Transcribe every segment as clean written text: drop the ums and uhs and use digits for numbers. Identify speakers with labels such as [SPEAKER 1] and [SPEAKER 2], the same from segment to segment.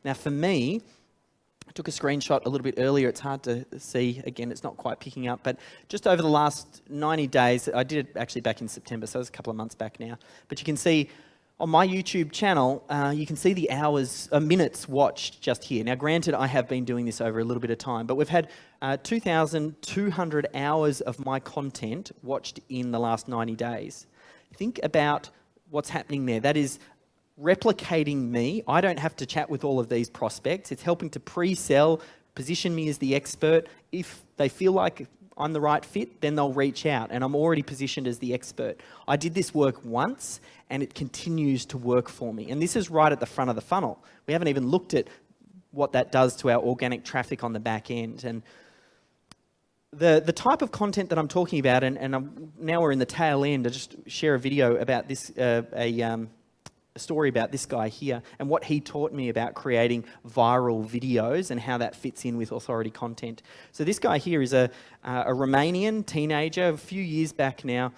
[SPEAKER 1] Now for me, I took a screenshot a little bit earlier. It's hard to see. Again, it's not quite picking up. But just over the last 90 days, I did it actually back in September, so it was a couple of months back now. But you can see on my YouTube channel, you can see the minutes watched just here. Now, granted, I have been doing this over a little bit of time, but we've had 2,200 hours of my content watched in the last 90 days. Think about what's happening there. That is replicating me. I don't have to chat with all of these prospects. It's helping to pre-sell, position me as the expert. If they feel like I'm the right fit, then they'll reach out, and I'm already positioned as the expert. I did this work once, and it continues to work for me. And this is right at the front of the funnel. We haven't even looked at what that does to our organic traffic on the back end. And the type of content that I'm talking about, and now we're in the tail end, I'll just share a video about this, a story about this guy here and what he taught me about creating viral videos and how that fits in with authority content. So this guy here is a Romanian teenager. A few years back now,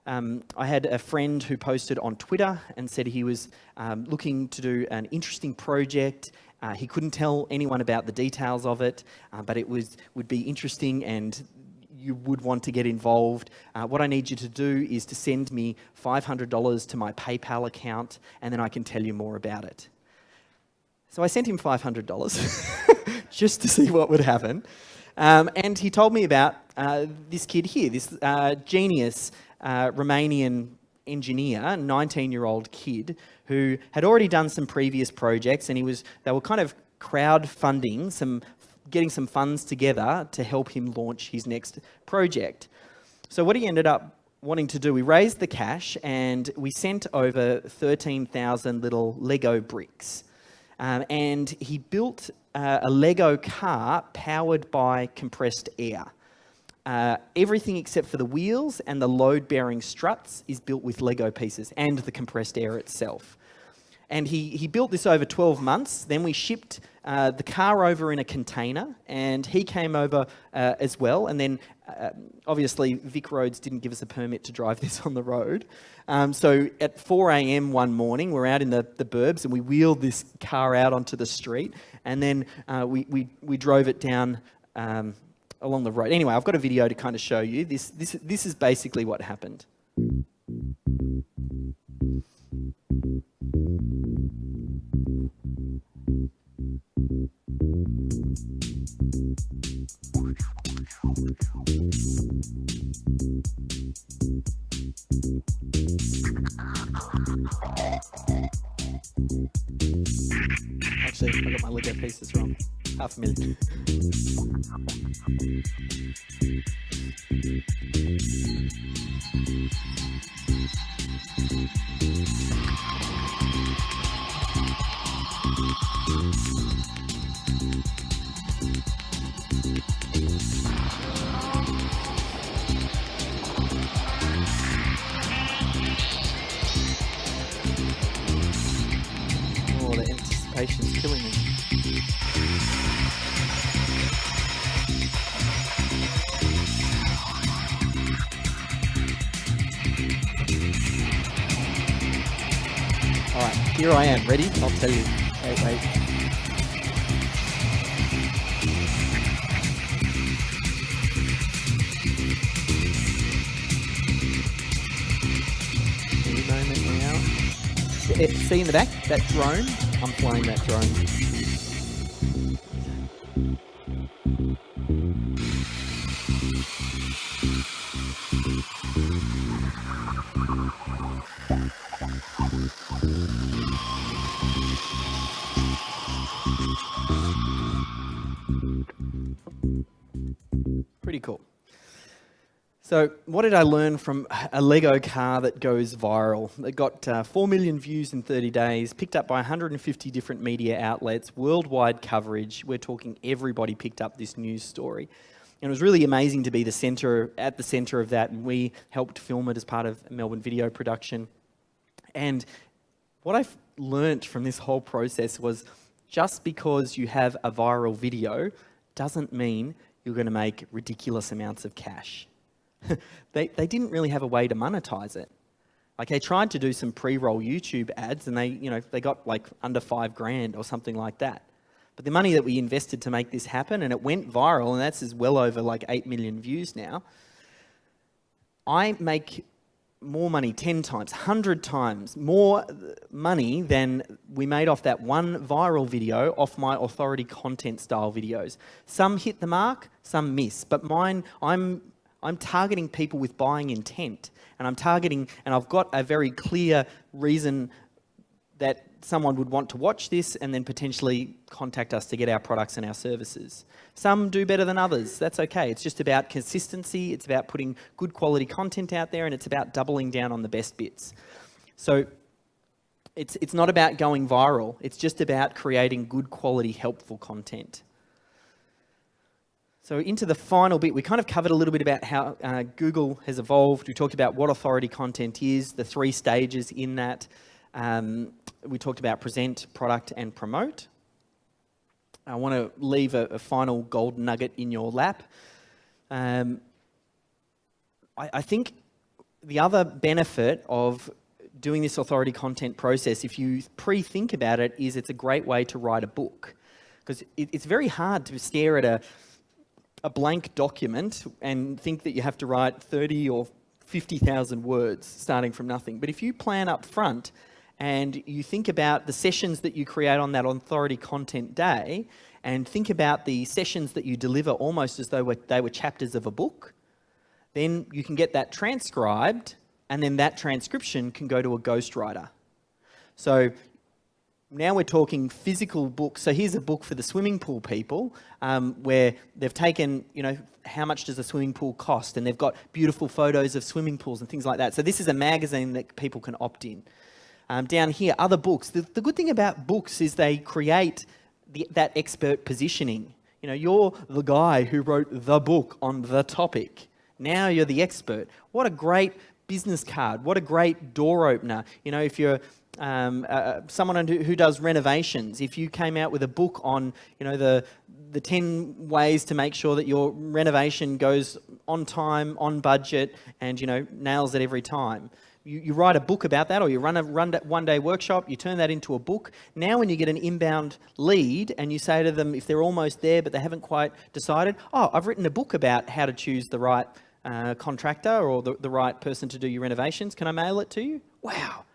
[SPEAKER 1] I had a friend who posted on Twitter and said he was looking to do an interesting project. He couldn't tell anyone about the details of it, but it would be interesting and you would want to get involved. What I need you to do is to send me $500 to my PayPal account, and then I can tell you more about it. So I sent him $500 just to see what would happen. And he told me about this kid here, this Jenyns, Romanian engineer, 19-year-old kid who had already done some previous projects, and they were kind of crowdfunding, getting some funds together to help him launch his next project. So what he ended up wanting to do, we raised the cash and we sent over 13,000 little Lego bricks. And he built a Lego car powered by compressed air. Everything except for the wheels and the load-bearing struts is built with Lego pieces and the compressed air itself. And he built this over 12 months. Then we shipped the car over in a container, and he came over as well. And then, obviously, Vic Roads didn't give us a permit to drive this on the road. So at 4 a.m. one morning, we're out in the burbs, and we wheeled this car out onto the street. And then we drove it down along the road. Anyway, I've got a video to kind of show you. This is basically what happened. Actually, I got my Lego pieces wrong. $500,000. Oh, the anticipation's killing me. All right, here I am. Ready? I'll tell you. Wait. Any moment now. See in the back? That drone? I'm flying that drone. Pretty cool. So what did I learn from a Lego car that goes viral? It got 4 million views in 30 days, picked up by 150 different media outlets, worldwide coverage. We're talking everybody picked up this news story. And it was really amazing to be at the centre of that, and we helped film it as part of Melbourne video production. And what I've learnt from this whole process was just because you have a viral video doesn't mean you're going to make ridiculous amounts of cash. They didn't really have a way to monetize it. Like they tried to do some pre-roll YouTube ads and they got like under $5,000 or something like that. But the money that we invested to make this happen, and it went viral, and that's as well over like 8 million views now, I make more money 10 times, 100 times more money than we made off that one viral video off my authority content style videos. Some hit the mark, some miss, but mine, I'm targeting people with buying intent, and I've got a very clear reason that someone would want to watch this and then potentially contact us to get our products and our services. Some do better than others. That's okay. It's just about consistency. It's about putting good quality content out there, and it's about doubling down on the best bits. So it's not about going viral. It's just about creating good quality, helpful content. So into the final bit, we kind of covered a little bit about how Google has evolved. We talked about what authority content is, the 3 stages in that. We talked about present, product, and promote. I want to leave a final gold nugget in your lap. I think the other benefit of doing this authority content process, if you pre-think about it, is it's a great way to write a book. Because it's very hard to stare at a blank document and think that you have to write 30 or 50,000 words starting from nothing. But if you plan up front and you think about the sessions that you create on that authority content day, and think about the sessions that you deliver almost as though they were chapters of a book, then you can get that transcribed, and then that transcription can go to a ghostwriter. So now we're talking physical books. So here's a book for the swimming pool people, where they've taken, how much does a swimming pool cost? And they've got beautiful photos of swimming pools and things like that. So this is a magazine that people can opt in. Down here, other books. The good thing about books is they create that expert positioning. You're the guy who wrote the book on the topic. Now you're the expert. What a great business card. What a great door opener. If you're someone who does renovations, if you came out with a book on, the 10 ways to make sure that your renovation goes on time, on budget, and, nails it every time. You write a book about that, or you run a one-day workshop, you turn that into a book. Now when you get an inbound lead and you say to them, if they're almost there but they haven't quite decided, I've written a book about how to choose the right contractor or the right person to do your renovations. Can I mail it to you? Wow.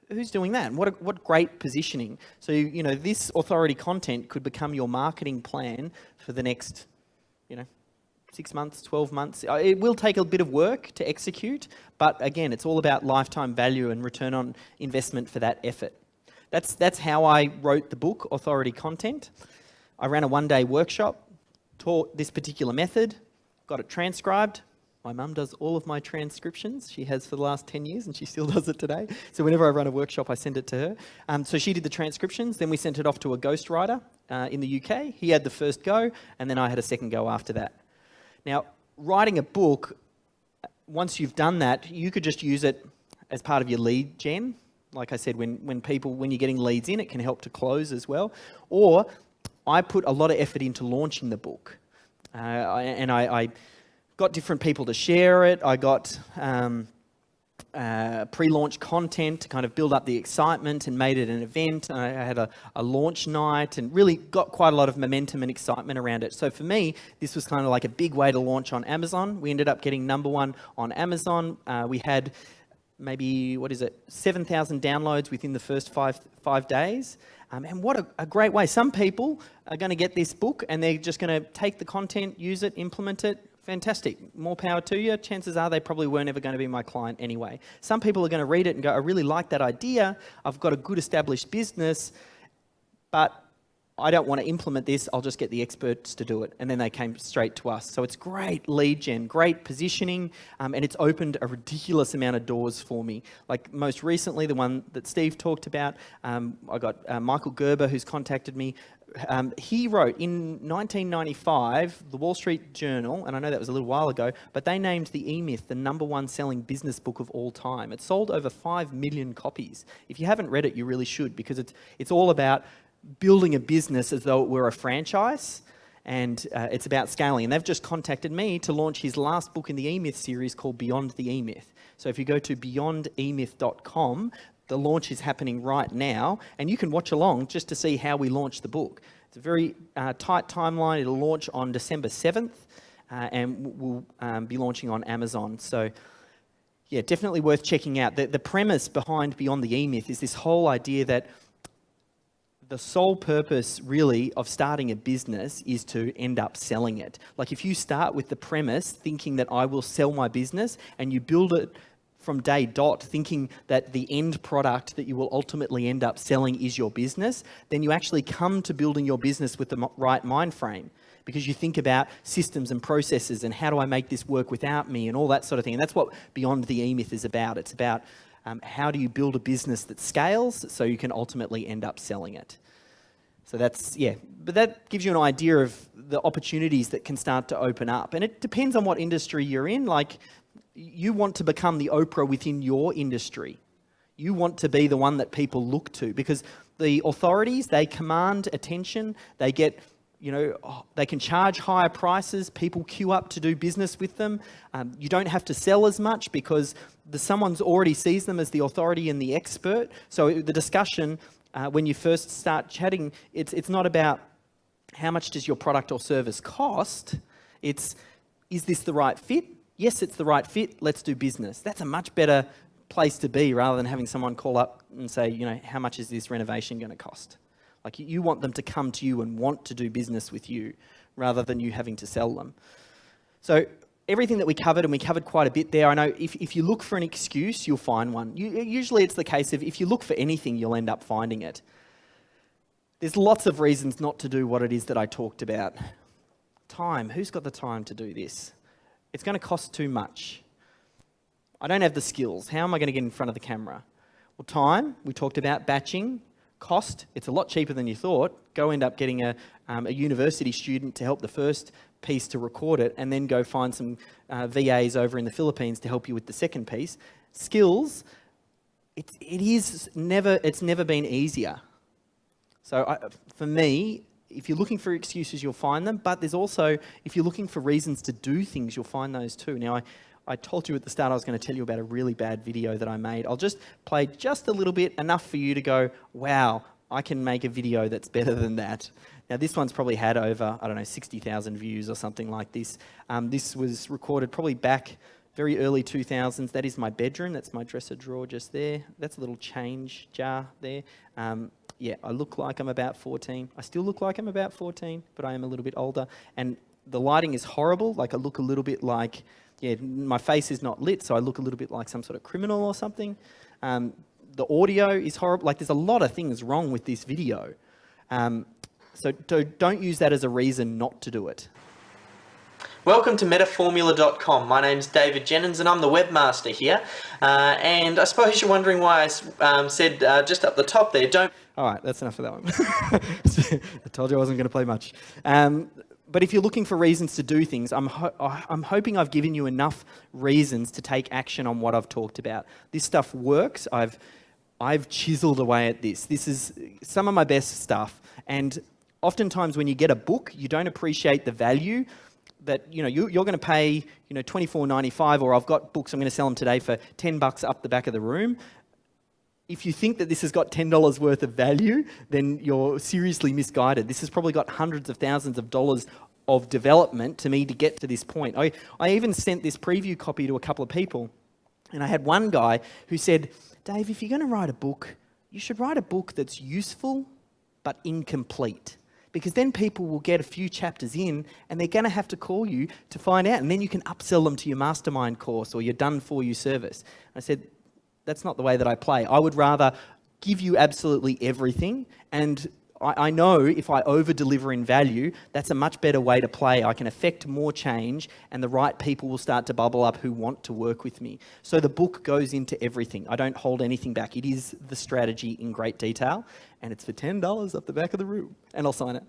[SPEAKER 1] Who's doing that? And what great positioning. So, this authority content could become your marketing plan for the next, 6 months, 12 months. It will take a bit of work to execute, but again, it's all about lifetime value and return on investment for that effort. That's how I wrote the book, Authority Content. I ran a one-day workshop, taught this particular method, got it transcribed. My mum does all of my transcriptions. She has for the last 10 years and she still does it today. So whenever I run a workshop, I send it to her. So she did the transcriptions. Then we sent it off to a ghostwriter in the UK. He had the first go, and then I had a second go after that. Now, writing a book, once you've done that, you could just use it as part of your lead gen. Like I said, when you're getting leads in, it can help to close as well. Or I put a lot of effort into launching the book. I got different people to share it. I got pre-launch content to kind of build up the excitement and made it an event. I had a launch night and really got quite a lot of momentum and excitement around it. So for me, this was kind of like a big way to launch on Amazon. We ended up getting #1 on Amazon. We had maybe, 7,000 downloads within the first five days. And what a great way. Some people are going to get this book and they're just going to take the content, use it, implement it. Fantastic. More power to you. Chances are they probably weren't ever going to be my client anyway. Some people are going to read it and go, I really like that idea. I've got a good established business, but I don't want to implement this. I'll just get the experts to do it. And then they came straight to us. So it's great lead gen, great positioning, and it's opened a ridiculous amount of doors for me. Like most recently, the one that Steve talked about, I got Michael Gerber, who's contacted me. He wrote in 1995, the Wall Street Journal, and I know that was a little while ago, but they named the E-Myth the #1 selling business book of all time. It sold over 5 million copies. If you haven't read it, you really should, because it's all about building a business as though it were a franchise, and it's about scaling. And they've just contacted me to launch his last book in the E-Myth series called Beyond the E-Myth. So if you go to beyondemyth.com, the launch is happening right now, and you can watch along just to see how we launch the book. It's a very tight timeline. It'll launch on December 7th and we'll be launching on Amazon. So yeah, definitely worth checking out. The premise behind Beyond the E-Myth is this whole idea that the sole purpose really of starting a business is to end up selling it. Like if you start with the premise thinking that I will sell my business and you build it from day dot thinking that the end product that you will ultimately end up selling is your business, then you actually come to building your business with the right mind frame, because you think about systems and processes and how do I make this work without me and all that sort of thing. And that's what Beyond the E-Myth is about. It's about how do you build a business that scales so you can ultimately end up selling it. So that's, yeah, but that gives you an idea of the opportunities that can start to open up. And it depends on what industry you're in. Like, you want to become the Oprah within your industry. You want to be the one that people look to, because the authorities, they command attention. They get, they can charge higher prices. People queue up to do business with them. You don't have to sell as much because someone's already sees them as the authority and the expert. So the discussion, when you first start chatting, it's not about how much does your product or service cost. It's, is this the right fit? Yes, it's the right fit. Let's do business. That's a much better place to be rather than having someone call up and say, how much is this renovation going to cost? Like, you want them to come to you and want to do business with you rather than you having to sell them. So everything that we covered, and we covered quite a bit there. I know if you look for an excuse, you'll find one. Usually it's the case of if you look for anything, you'll end up finding it. There's lots of reasons not to do what it is that I talked about. Time. Who's got the time to do this? It's going to cost too much. I don't have the skills. How am I going to get in front of the camera? Well, time. We talked about batching. Cost. It's a lot cheaper than you thought. Go end up getting a university student to help the first piece to record it, and then go find some VAs over in the Philippines to help you with the second piece. Skills. It's never been easier. So for me, if you're looking for excuses, you'll find them. But there's also, if you're looking for reasons to do things, you'll find those too. Now, I told you at the start I was going to tell you about a really bad video that I made. I'll just play just a little bit, enough for you to go, wow, I can make a video that's better than that. Now, this one's probably had over, 60,000 views or something like this. This was recorded probably back very early 2000s. That is my bedroom. That's my dresser drawer just there. That's a little change jar there. Yeah, I look like I'm about 14. I still look like I'm about 14, but I am a little bit older. And the lighting is horrible. Like, I look a little bit like, my face is not lit, so I look a little bit like some sort of criminal or something. The audio is horrible. Like, there's a lot of things wrong with this video. So don't use that as a reason not to do it. Welcome to metaformula.com. My name's David Jenyns and I'm the webmaster here. And I suppose you're wondering why I said just up the top there, don't... All right, that's enough of that one. I told you I wasn't going to play much. But if you're looking for reasons to do things, I'm hoping I've given you enough reasons to take action on what I've talked about. This stuff works. I've chiseled away at this. This is some of my best stuff. And oftentimes when you get a book, you don't appreciate the value that you're going to pay $24.95, or I've got books I'm going to sell them today for $10 up the back of the room. If you think that this has got $10 worth of value, then you're seriously misguided. This has probably got hundreds of thousands of dollars of development to me to get to this point. I even sent this preview copy to a couple of people, and I had one guy who said, Dave, if you're going to write a book, you should write a book that's useful but incomplete. Because then people will get a few chapters in and they're going to have to call you to find out, and then you can upsell them to your mastermind course or your done-for-you service. I said, that's not the way that I play. I would rather give you absolutely everything, and I know if I over-deliver in value, that's a much better way to play. I can affect more change and the right people will start to bubble up who want to work with me. So the book goes into everything. I don't hold anything back. It is the strategy in great detail, and it's for $10 up the back of the room, and I'll sign it.